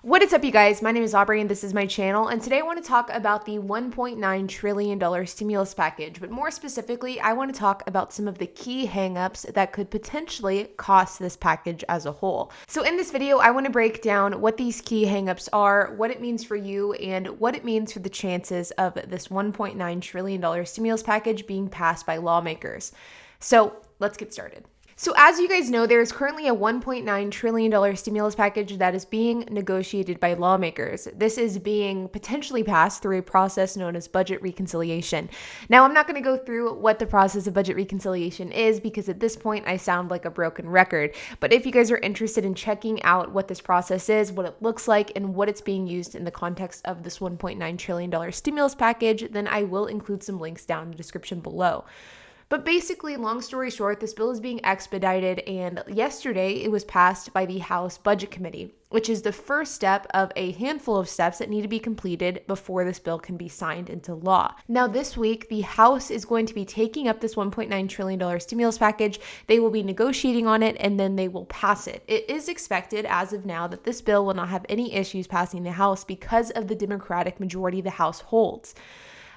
What is up, you guys? My name is Aubrey and this is my channel, and today I want to talk about the $1.9 trillion stimulus package, but more specifically, I want to talk about some of the key hangups that could potentially cost this package as a whole. So in this video, I want to break down what these key hangups are, what it means for you, and what it means for the chances of this $1.9 trillion stimulus package being passed by lawmakers. So let's get started. So as you guys know, there is currently a $1.9 trillion stimulus package that is being negotiated by lawmakers. This is being potentially passed through a process known as budget reconciliation. Now, I'm not going to go through what the process of budget reconciliation is because at this point I sound like a broken record. But if you guys are interested in checking out what this process is, what it looks like, and what it's being used in the context of this $1.9 trillion stimulus package, then I will include some links down in the description below. But basically, long story short, this bill is being expedited, and yesterday it was passed by the House Budget Committee, which is the first step of a handful of steps that need to be completed before this bill can be signed into law. Now, this week, the House is going to be taking up this $1.9 trillion stimulus package. They will be negotiating on it, and then they will pass it. It is expected, as of now, that this bill will not have any issues passing the House because of the Democratic majority the House holds.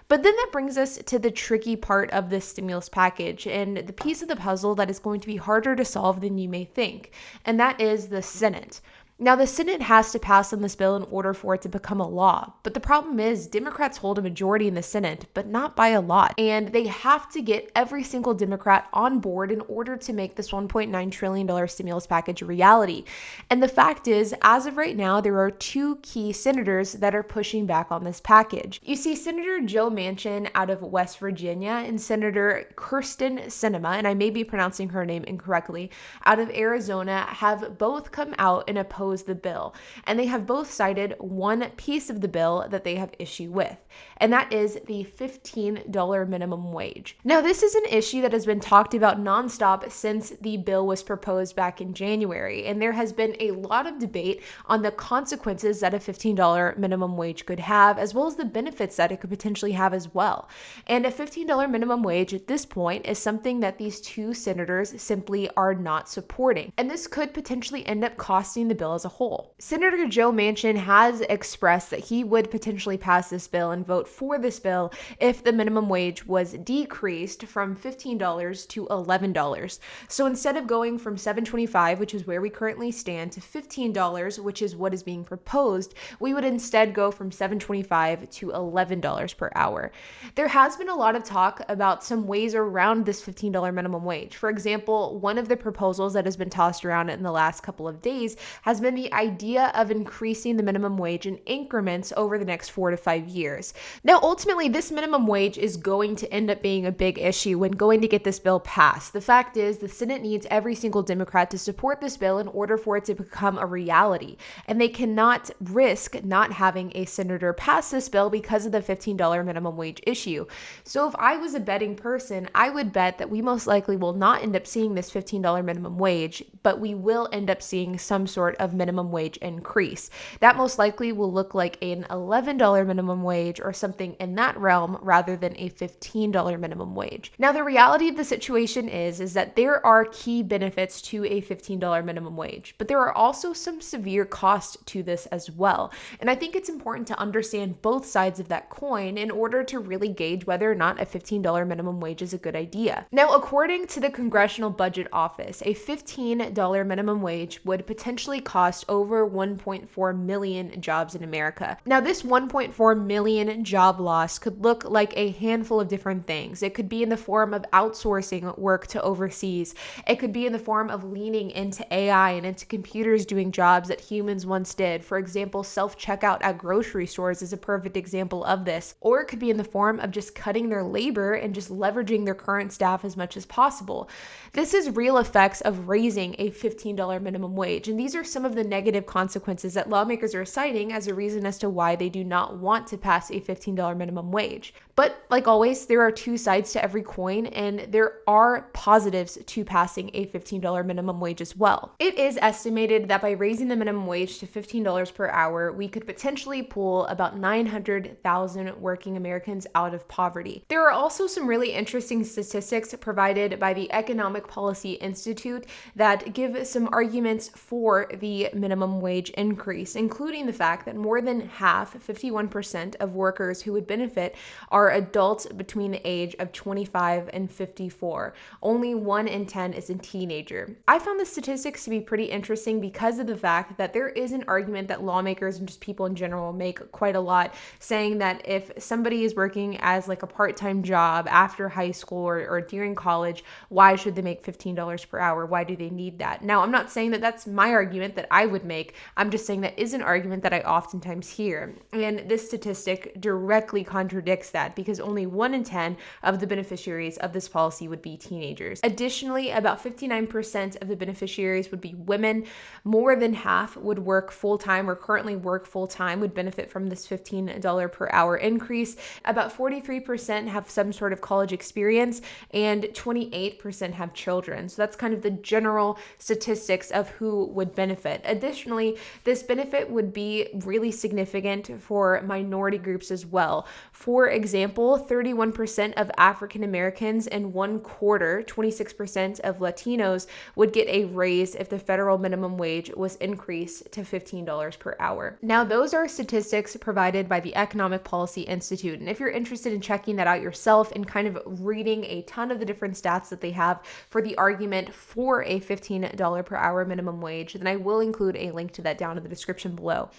But then that brings us to the tricky part of this stimulus package and the piece of the puzzle that is going to be harder to solve than you may think, and that is the Senate. Now, the Senate has to pass on this bill in order for it to become a law. But the problem is Democrats hold a majority in the Senate, but not by a lot. And they have to get every single Democrat on board in order to make this $1.9 trillion stimulus package a reality. And the fact is, as of right now, there are two key senators that are pushing back on this package. You see, Senator Joe Manchin out of West Virginia and Senator Kyrsten Sinema, and I may be pronouncing her name incorrectly, out of Arizona have both come out and opposed the bill, and they have both cited one piece of the bill that they have issue with, and that is the $15 minimum wage. Now, this is an issue that has been talked about nonstop since the bill was proposed back in January, and there has been a lot of debate on the consequences that a $15 minimum wage could have, as well as the benefits that it could potentially have as well. And a $15 minimum wage at this point is something that these two senators simply are not supporting, and this could potentially end up costing the bill as a whole. Senator Joe Manchin has expressed that he would potentially pass this bill and vote for this bill if the minimum wage was decreased from $15 to $11. So instead of going from $7.25, which is where we currently stand, to $15, which is what is being proposed, we would instead go from $7.25 to $11 per hour. There has been a lot of talk about some ways around this $15 minimum wage. For example, one of the proposals that has been tossed around in the last couple of days has been the idea of increasing the minimum wage in increments over the next 4 to 5 years. Now, ultimately, this minimum wage is going to end up being a big issue when going to get this bill passed. The fact is, the Senate needs every single Democrat to support this bill in order for it to become a reality, and they cannot risk not having a senator pass this bill because of the $15 minimum wage issue. So if I was a betting person, I would bet that we most likely will not end up seeing this $15 minimum wage, but we will end up seeing some sort of minimum wage increase. That most likely will look like an $11 minimum wage or something in that realm rather than a $15 minimum wage. Now, the reality of the situation is that there are key benefits to a $15 minimum wage, but there are also some severe costs to this as well. And I think it's important to understand both sides of that coin in order to really gauge whether or not a $15 minimum wage is a good idea. Now, according to the Congressional Budget Office, a $15 minimum wage would potentially cost over 1.4 million jobs in America. Now, this 1.4 million job loss could look like a handful of different things. It could be in the form of outsourcing work to overseas. It could be in the form of leaning into AI and into computers doing jobs that humans once did. For example, self-checkout at grocery stores is a perfect example of this. Or it could be in the form of just cutting their labor and just leveraging their current staff as much as possible. This is real effects of raising a $15 minimum wage, and these are some of the negative consequences that lawmakers are citing as a reason as to why they do not want to pass a $15 minimum wage. But like always, there are two sides to every coin, and there are positives to passing a $15 minimum wage as well. It is estimated that by raising the minimum wage to $15 per hour, we could potentially pull about 900,000 working Americans out of poverty. There are also some really interesting statistics provided by the Economic Policy Institute that give some arguments for the the minimum wage increase, including the fact that more than half, 51% of workers who would benefit are adults between the age of 25 and 54. Only 1 in 10 is a teenager. I found the statistics to be pretty interesting because of the fact that there is an argument that lawmakers and just people in general make quite a lot, saying that if somebody is working as like a part-time job after high school or during college, why should they make $15 per hour? Why do they need that? Now, I'm not saying that that's my argument that I would make. I'm just saying that is an argument that I oftentimes hear. And this statistic directly contradicts that because only 1 in 10 of the beneficiaries of this policy would be teenagers. Additionally, about 59% of the beneficiaries would be women. More than half would work full-time or currently work full-time, would benefit from this $15 per hour increase. About 43% have some sort of college experience and 28% have children. So that's kind of the general statistics of who would benefit. Additionally, this benefit would be really significant for minority groups as well. For example, 31% of African Americans and 1/4, 26% of Latinos would get a raise if the federal minimum wage was increased to $15 per hour. Now, those are statistics provided by the Economic Policy Institute. And if you're interested in checking that out yourself and kind of reading a ton of the different stats that they have for the argument for a $15 per hour minimum wage, then I will include a link to that down in the description below.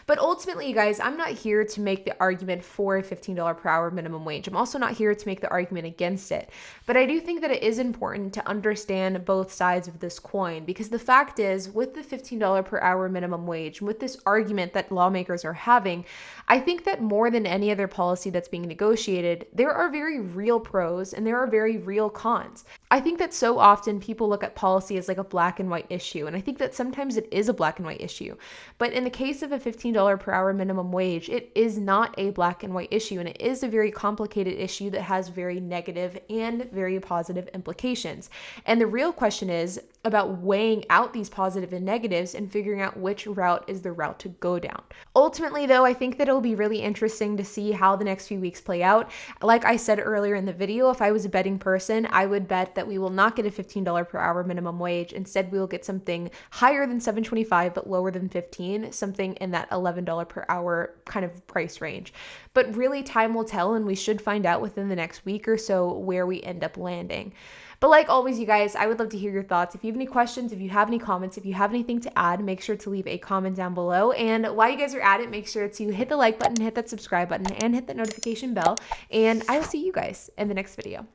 But ultimately, you guys, I'm not here to make the argument for a $15 per hour minimum wage. I'm also not here to make the argument against it. But I do think that it is important to understand both sides of this coin, because the fact is, with the $15 per hour minimum wage, with this argument that lawmakers are having, I think that more than any other policy that's being negotiated, there are very real pros and there are very real cons. I think that so often people look at policy as like a black and white issue, and I think that sometimes it is a black and white issue. But in the case of a $15 per hour minimum wage, it is not a black and white issue, and it is a very complicated issue that has very negative and very positive implications. And the real question is about weighing out these positive and negatives and figuring out which route is the route to go down. Ultimately, though, I think that it'll be really interesting to see how the next few weeks play out. Like I said earlier in the video, if I was a betting person, I would bet that we will not get a $15 per hour minimum wage. Instead, we will get something higher than $7.25 but lower than $15, something in that $11 per hour kind of price range. But really, time will tell, and we should find out within the next week or so where we end up landing. But like always, you guys, I would love to hear your thoughts. If you have any questions, if you have any comments, if you have anything to add, make sure to leave a comment down below. And while you guys are at it, make sure to hit the like button, hit that subscribe button, and hit that notification bell. And I will see you guys in the next video.